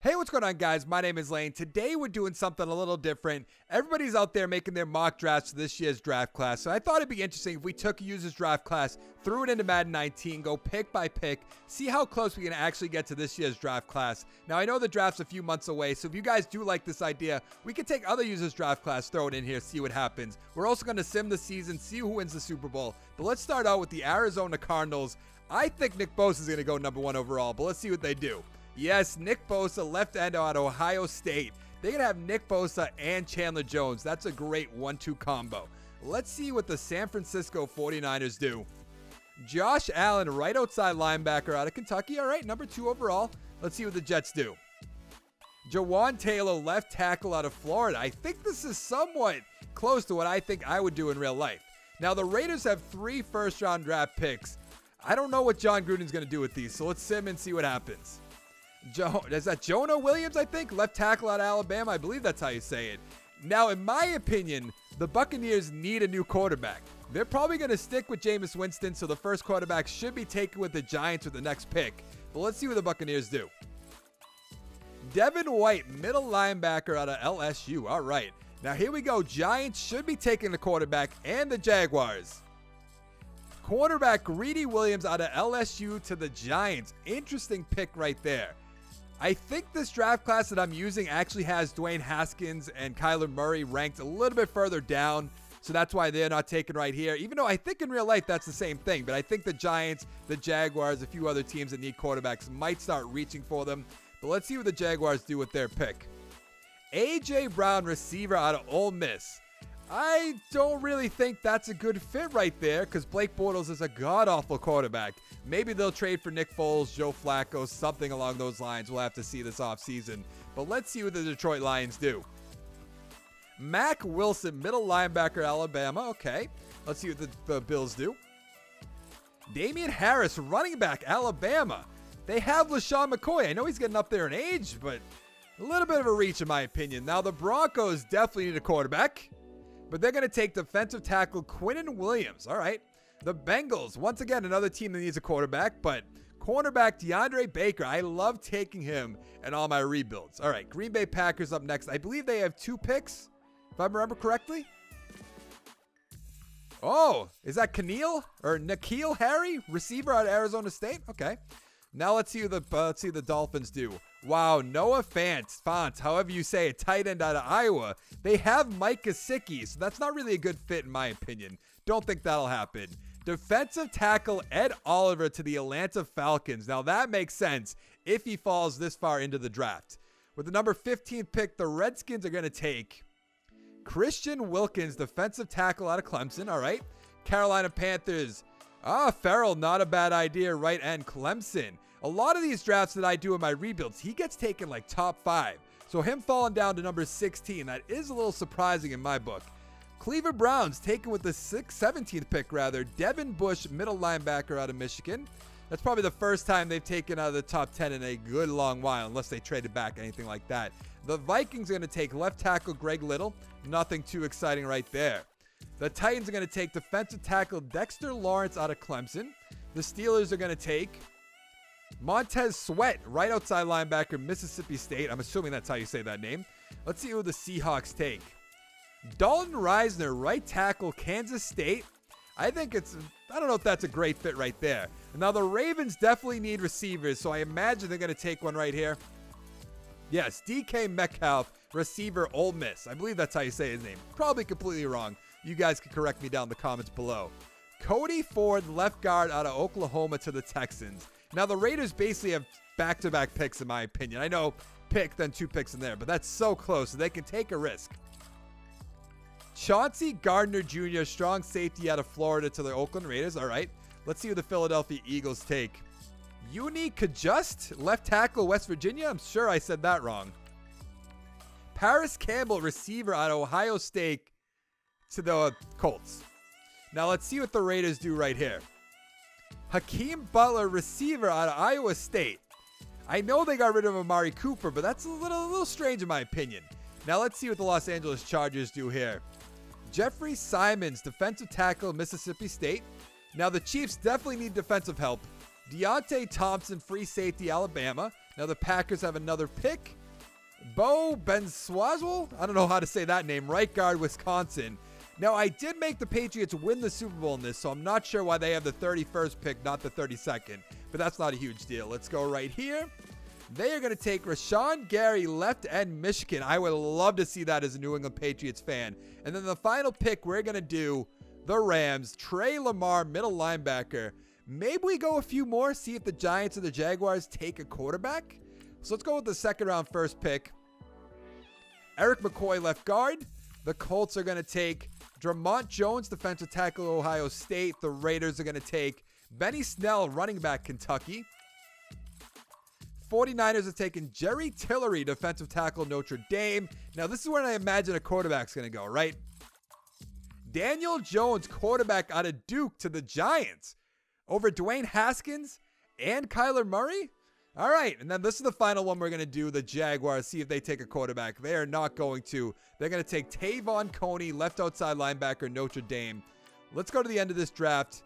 Hey, what's going on, guys? My name is Lane. Today, we're doing something a little different. Everybody's out there making their mock drafts for this year's draft class, so I thought it'd be interesting if we took a user's draft class, threw it into Madden 19, go pick by pick, see how close we can actually get to this year's draft class. Now, I know the draft's a few months away, so if you guys do like this idea, we can take other users' draft class, throw it in here, see what happens. We're also going to sim the season, see who wins the Super Bowl. But let's start out with the Arizona Cardinals. I think Nick Bosa is going to go #1 overall, but let's see what they do. Yes, Nick Bosa, left end out of Ohio State. They're going to have Nick Bosa and Chandler Jones. That's a great 1-2 combo. Let's see what the San Francisco 49ers do. Josh Allen, right outside linebacker out of Kentucky. All right, #2 overall. Let's see what the Jets do. Jawan Taylor, left tackle out of Florida. I think this is somewhat close to what I think I would do in real life. Now, the Raiders have 3 first-round draft picks. I don't know what John Gruden's going to do with these, so let's sim and see what happens. Is that Jonah Williams, I think? Left tackle out of Alabama. I believe that's how you say it. Now, in my opinion, the Buccaneers need a new quarterback. They're probably going to stick with Jameis Winston, so the first quarterback should be taken with the Giants with the next pick. But let's see what the Buccaneers do. Devin White, middle linebacker out of LSU. All right. Now, here we go. Giants should be taking the quarterback and the Jaguars. Cornerback Greedy Williams out of LSU to the Giants. Interesting pick right there. I think this draft class that I'm using actually has Dwayne Haskins and Kyler Murray ranked a little bit further down, so that's why they're not taken right here, even though I think in real life that's the same thing. But I think the Giants, the Jaguars, a few other teams that need quarterbacks might start reaching for them. But let's see what the Jaguars do with their pick. A.J. Brown, receiver out of Ole Miss. I don't really think that's a good fit right there because Blake Bortles is a god-awful quarterback. Maybe they'll trade for Nick Foles, Joe Flacco, something along those lines. We'll have to see this offseason. But let's see what the Detroit Lions do. Mack Wilson, middle linebacker, Alabama. Okay. Let's see what the Bills do. Damian Harris, running back, Alabama. They have LaShawn McCoy. I know he's getting up there in age, but a little bit of a reach in my opinion. Now, the Broncos definitely need a quarterback, but they're going to take defensive tackle Quinnen Williams. All right. The Bengals, once again, another team that needs a quarterback, but cornerback DeAndre Baker. I love taking him in all my rebuilds. All right, Green Bay Packers up next. I believe they have 2 picks, if I remember correctly. Oh, is that N'Keal Harry, receiver out of Arizona State? Okay. Now let's see what the Dolphins do. Wow, Noah Fant, however you say it, tight end out of Iowa. They have Mike Gesicki, so that's not really a good fit in my opinion. Don't think that'll happen. Defensive tackle Ed Oliver to the Atlanta Falcons. Now that makes sense if he falls this far into the draft. With the number 15 pick, the Redskins are going to take Christian Wilkins, defensive tackle out of Clemson. All right. Carolina Panthers. Farrell, not a bad idea. Right end, Clemson. A lot of these drafts that I do in my rebuilds, he gets taken like top 5. So him falling down to number 16, that is a little surprising in my book. Cleveland Browns taken with the 17th pick, rather. Devin Bush, middle linebacker out of Michigan. That's probably the first time they've taken out of the top 10 in a good long while, unless they traded back, anything like that. The Vikings are going to take left tackle Greg Little. Nothing too exciting right there. The Titans are going to take defensive tackle Dexter Lawrence out of Clemson. The Steelers are going to take Montez Sweat, right outside linebacker, Mississippi State. I'm assuming that's how you say that name. Let's see who the Seahawks take. Dalton Reisner, right tackle, Kansas State. I don't know if that's a great fit right there. Now, the Ravens definitely need receivers, so I imagine they're going to take one right here. Yes, DK Metcalf, receiver, Ole Miss. I believe that's how you say his name. Probably completely wrong. You guys can correct me down in the comments below. Cody Ford, left guard out of Oklahoma to the Texans. Now, the Raiders basically have back-to-back picks, in my opinion. I know pick, then 2 picks in there, but that's so close, so they can take a risk. Chauncey Gardner Jr., strong safety out of Florida to the Oakland Raiders. All right, let's see who the Philadelphia Eagles take. Uni Kajust, left tackle, West Virginia. I'm sure I said that wrong. Paris Campbell, receiver out of Ohio State to the Colts. Now, let's see what the Raiders do right here. Hakeem Butler, receiver out of Iowa State. I know they got rid of Amari Cooper, but that's a little strange in my opinion. Now, let's see what the Los Angeles Chargers do here. Jeffrey Simons, defensive tackle, Mississippi State. Now, the Chiefs definitely need defensive help. Deontay Thompson, free safety, Alabama. Now the Packers have another pick. Bo Benswazwell, I don't know how to say that name, right guard, Wisconsin. Now, I did make the Patriots win the Super Bowl in this, so I'm not sure why they have the 31st pick, not the 32nd. But that's not a huge deal. Let's go right here. They are going to take Rashawn Gary, left end, Michigan. I would love to see that as a New England Patriots fan. And then the final pick, we're going to do the Rams. Trey Lamar, middle linebacker. Maybe we go a few more, see if the Giants or the Jaguars take a quarterback. So let's go with the second round first pick. Eric McCoy, left guard. The Colts are going to take Dramont Jones, defensive tackle, Ohio State. The Raiders are going to take Benny Snell, running back, Kentucky. 49ers are taking Jerry Tillery, defensive tackle, Notre Dame. Now, this is where I imagine a quarterback's going to go, right? Daniel Jones, quarterback out of Duke, to the Giants over Dwayne Haskins and Kyler Murray. All right, and then this is the final one we're going to do, the Jaguars, see if they take a quarterback. They are not going to. They're going to take Tavon Coney, left outside linebacker, Notre Dame. Let's go to the end of this draft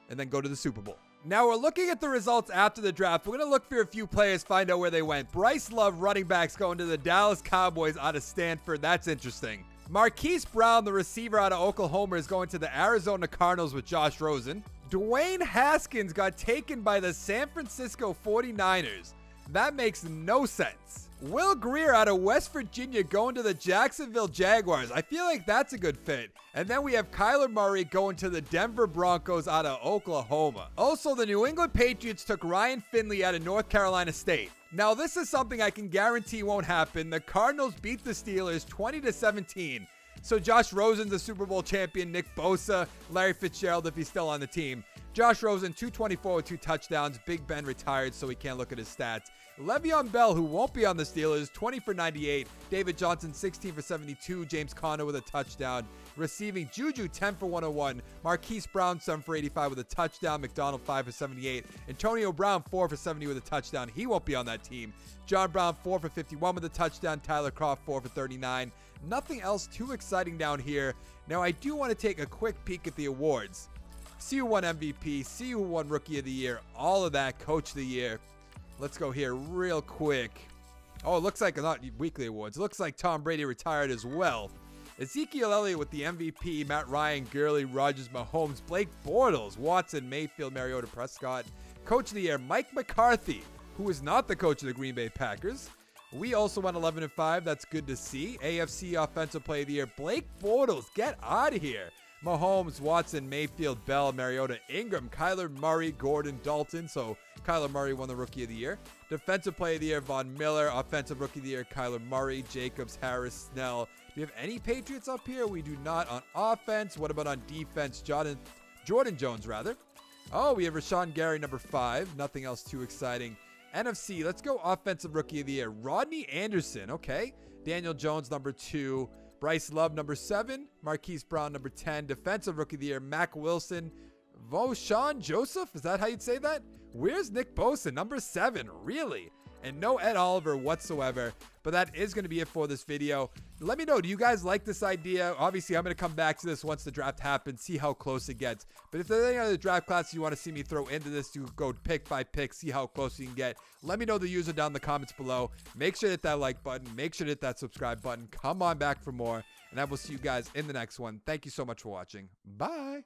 and then go to the Super Bowl. Now we're looking at the results after the draft. We're going to look for a few players, find out where they went. Bryce Love, running backs, going to the Dallas Cowboys out of Stanford. That's interesting. Marquise Brown, the receiver out of Oklahoma, is going to the Arizona Cardinals with Josh Rosen. Dwayne Haskins got taken by the San Francisco 49ers. That makes no sense. Will Grier out of West Virginia going to the Jacksonville Jaguars. I feel like that's a good fit. And then we have Kyler Murray going to the Denver Broncos out of Oklahoma. Also, the New England Patriots took Ryan Finley out of North Carolina State. Now, this is something I can guarantee won't happen. The Cardinals beat the Steelers 20-17. So Josh Rosen's a Super Bowl champion. Nick Bosa, Larry Fitzgerald if he's still on the team. Josh Rosen, 224 with 2 touchdowns. Big Ben retired, so we can't look at his stats. Le'Veon Bell, who won't be on the Steelers, 20 for 98. David Johnson, 16 for 72. James Conner with a touchdown. Receiving, Juju, 10 for 101. Marquise Brown, 7 for 85 with a touchdown. McDonald, 5 for 78. Antonio Brown, 4 for 70 with a touchdown. He won't be on that team. John Brown, 4 for 51 with a touchdown. Tyler Kroft, 4 for 39. Nothing else too exciting down here. Now, I do want to take a quick peek at the awards. See who won MVP, see who won Rookie of the Year, all of that, Coach of the Year. Let's go here real quick. Oh, it looks like, not weekly awards, it looks like Tom Brady retired as well. Ezekiel Elliott with the MVP, Matt Ryan, Gurley, Rodgers, Mahomes, Blake Bortles, Watson, Mayfield, Mariota, Prescott. Coach of the Year, Mike McCarthy, who is not the coach of the Green Bay Packers. We also went 11-5. That's good to see. AFC Offensive Player of the Year, Blake Bortles. Get out of here. Mahomes, Watson, Mayfield, Bell, Mariota, Ingram, Kyler Murray, Gordon, Dalton. So Kyler Murray won the Rookie of the Year. Defensive Player of the Year, Von Miller. Offensive Rookie of the Year, Kyler Murray, Jacobs, Harris, Snell. Do we have any Patriots up here? We do not. On offense. What about on defense? Jordan Jones, rather. Oh, we have Rashawn Gary, number 5. Nothing else too exciting. NFC, let's go Offensive Rookie of the Year. Rodney Anderson, okay. Daniel Jones, number 2. Bryce Love, number 7. Marquise Brown, number 10. Defensive Rookie of the Year, Mac Wilson. Voshawn Joseph, is that how you'd say that? Where's Nick Bosa, number 7? Really? And no Ed Oliver whatsoever. But that is going to be it for this video. Let me know, do you guys like this idea? Obviously, I'm going to come back to this once the draft happens, see how close it gets. But if there's any other draft classes you want to see me throw into this, to go pick by pick, see how close you can get, let me know the user down in the comments below. Make sure to hit that like button. Make sure to hit that subscribe button. Come on back for more. And I will see you guys in the next one. Thank you so much for watching. Bye.